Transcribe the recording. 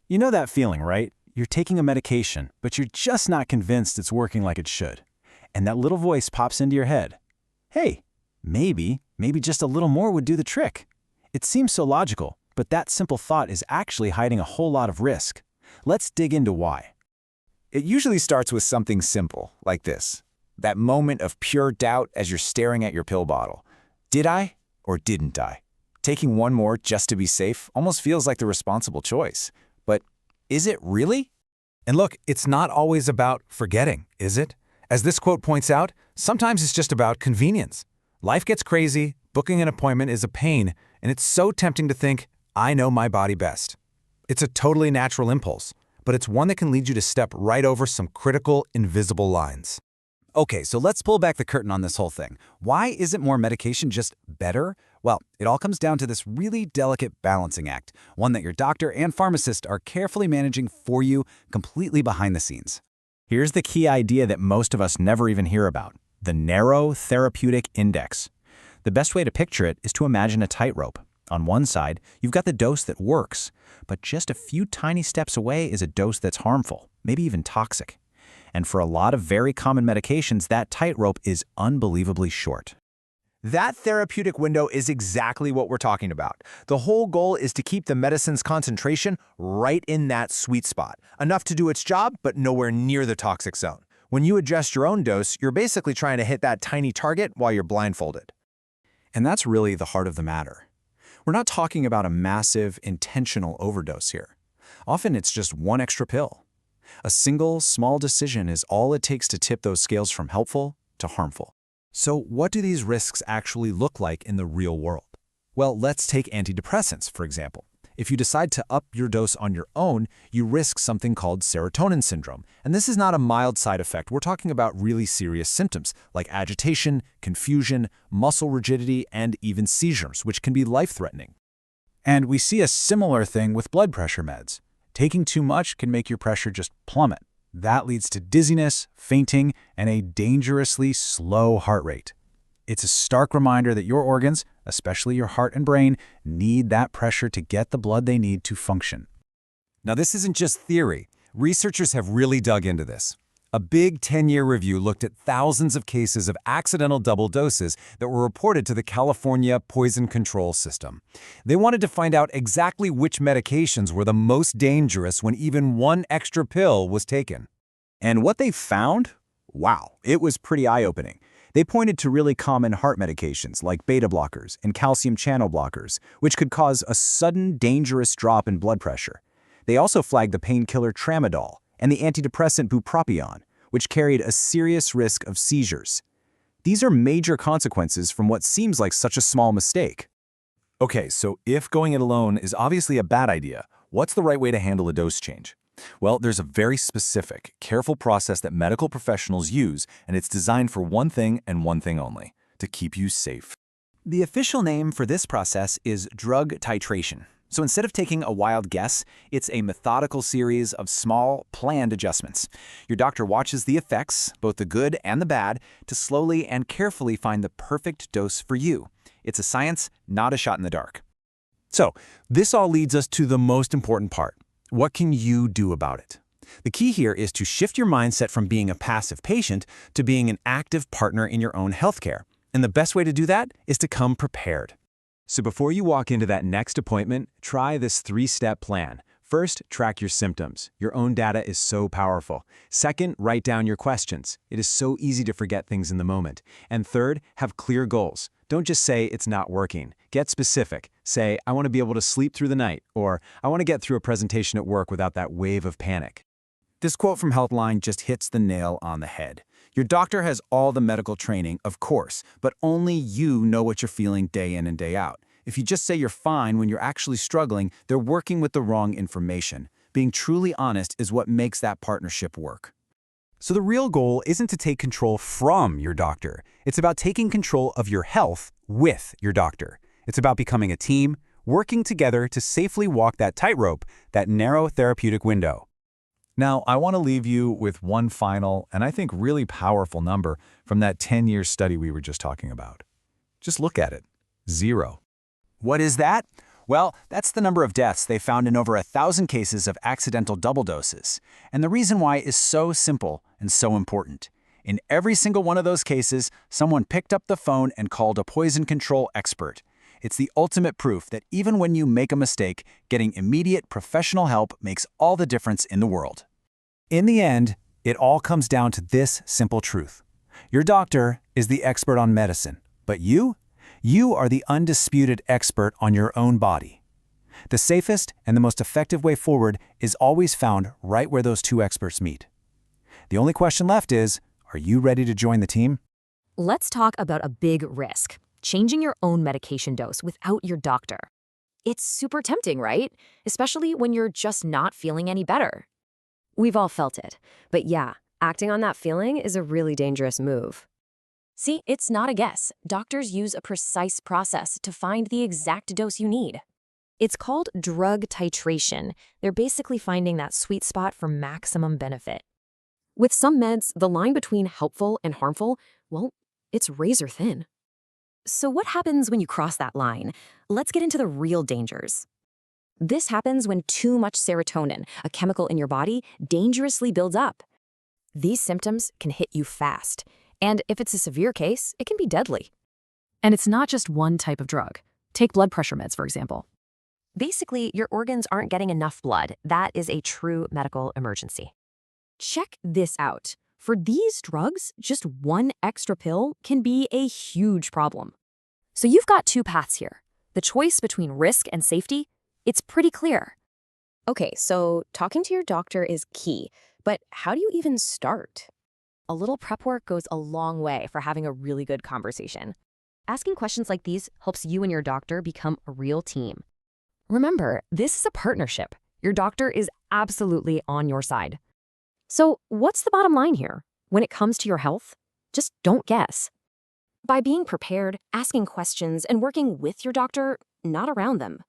You know that feeling, right? You're taking a medication, but you're just not convinced it's working like it should. And that little voice pops into your head. Hey, maybe just a little more would do the trick. It seems so logical, but that simple thought is actually hiding a whole lot of risk. Let's dig into why. It usually starts with something simple, like this. That moment of pure doubt as you're staring at your pill bottle. Did I or didn't I? Taking one more just to be safe almost feels like the responsible choice. But is it really? And look, it's not always about forgetting, is it? As this quote points out, sometimes it's just about convenience. Life gets crazy, booking an appointment is a pain, and it's so tempting to think, I know my body best. It's a totally natural impulse, but it's one that can lead you to step right over some critical, invisible lines. Okay, so let's pull back the curtain on this whole thing. Why isn't more medication just better? Well, it all comes down to this really delicate balancing act, one that your doctor and pharmacist are carefully managing for you, completely behind the scenes. Here's the key idea that most of us never even hear about: the narrow therapeutic index. The best way to picture it is to imagine a tightrope. On one side, you've got the dose that works, but just a few tiny steps away is a dose that's harmful, maybe even toxic. And for a lot of very common medications, that tightrope is unbelievably short. That therapeutic window is exactly what we're talking about. The whole goal is to keep the medicine's concentration right in that sweet spot, enough to do its job, but nowhere near the toxic zone. When you adjust your own dose, you're basically trying to hit that tiny target while you're blindfolded. And that's really the heart of the matter. We're not talking about a massive, intentional overdose here. Often it's just one extra pill. A single, small decision is all it takes to tip those scales from helpful to harmful. So what do these risks actually look like in the real world? Well, let's take antidepressants, for example. If you decide to up your dose on your own, you risk something called serotonin syndrome. And this is not a mild side effect. We're talking about really serious symptoms like agitation, confusion, muscle rigidity, and even seizures, which can be life-threatening. And we see a similar thing with blood pressure meds. Taking too much can make your pressure just plummet. That leads to dizziness, fainting, and a dangerously slow heart rate. It's a stark reminder that your organs, especially your heart and brain, need that pressure to get the blood they need to function. Now, this isn't just theory. Researchers have really dug into this. A big 10-year review looked at thousands of cases of accidental double doses that were reported to the California Poison Control System. They wanted to find out exactly which medications were the most dangerous when even one extra pill was taken. And what they found? Wow, it was pretty eye-opening. They pointed to really common heart medications like beta blockers and calcium channel blockers, which could cause a sudden, dangerous drop in blood pressure. They also flagged the painkiller tramadol and the antidepressant bupropion, which carried a serious risk of seizures. These are major consequences from what seems like such a small mistake. Okay, so if going it alone is obviously a bad idea, what's the right way to handle a dose change? Well, there's a very specific, careful process that medical professionals use, and it's designed for one thing and one thing only: to keep you safe. The official name for this process is drug titration. So instead of taking a wild guess, it's a methodical series of small, planned adjustments. Your doctor watches the effects, both the good and the bad, to slowly and carefully find the perfect dose for you. It's a science, not a shot in the dark. So, this all leads us to the most important part. What can you do about it? The key here is to shift your mindset from being a passive patient to being an active partner in your own healthcare. And the best way to do that is to come prepared. So before you walk into that next appointment, try this 3-step plan. First, track your symptoms. Your own data is so powerful. Second, write down your questions. It is so easy to forget things in the moment. And third, have clear goals. Don't just say it's not working. Get specific. Say, I want to be able to sleep through the night, or I want to get through a presentation at work without that wave of panic. This quote from Healthline just hits the nail on the head. Your doctor has all the medical training, of course, but only you know what you're feeling day in and day out. If you just say you're fine when you're actually struggling, they're working with the wrong information. Being truly honest is what makes that partnership work. So the real goal isn't to take control from your doctor. It's about taking control of your health with your doctor. It's about becoming a team, working together to safely walk that tightrope, that narrow therapeutic window. Now, I want to leave you with one final, and I think really powerful number from that 10-year study we were just talking about. Just look at it. 0. What is that? Well, that's the number of deaths they found in over 1,000 cases of accidental double doses. And the reason why is so simple and so important. In every single one of those cases, someone picked up the phone and called a poison control expert. It's the ultimate proof that even when you make a mistake, getting immediate professional help makes all the difference in the world. In the end, it all comes down to this simple truth. Your doctor is the expert on medicine, but you are the undisputed expert on your own body. The safest and the most effective way forward is always found right where those two experts meet. The only question left is, are you ready to join the team? Let's talk about a big risk, changing your own medication dose without your doctor. It's super tempting, right? Especially when you're just not feeling any better. We've all felt it. But yeah, acting on that feeling is a really dangerous move. See, it's not a guess. Doctors use a precise process to find the exact dose you need. It's called drug titration. They're basically finding that sweet spot for maximum benefit. With some meds, the line between helpful and harmful, well, it's razor thin. So what happens when you cross that line? Let's get into the real dangers. This happens when too much serotonin, a chemical in your body, dangerously builds up. These symptoms can hit you fast, and if it's a severe case, it can be deadly. And it's not just one type of drug. Take blood pressure meds, for example. Basically, your organs aren't getting enough blood. That is a true medical emergency. Check this out. For these drugs, just one extra pill can be a huge problem. So you've got two paths here. The choice between risk and safety, it's pretty clear. Okay, so talking to your doctor is key, but how do you even start? A little prep work goes a long way for having a really good conversation. Asking questions like these helps you and your doctor become a real team. Remember, this is a partnership. Your doctor is absolutely on your side. So what's the bottom line here? When it comes to your health, just don't guess. By being prepared, asking questions, and working with your doctor, not around them,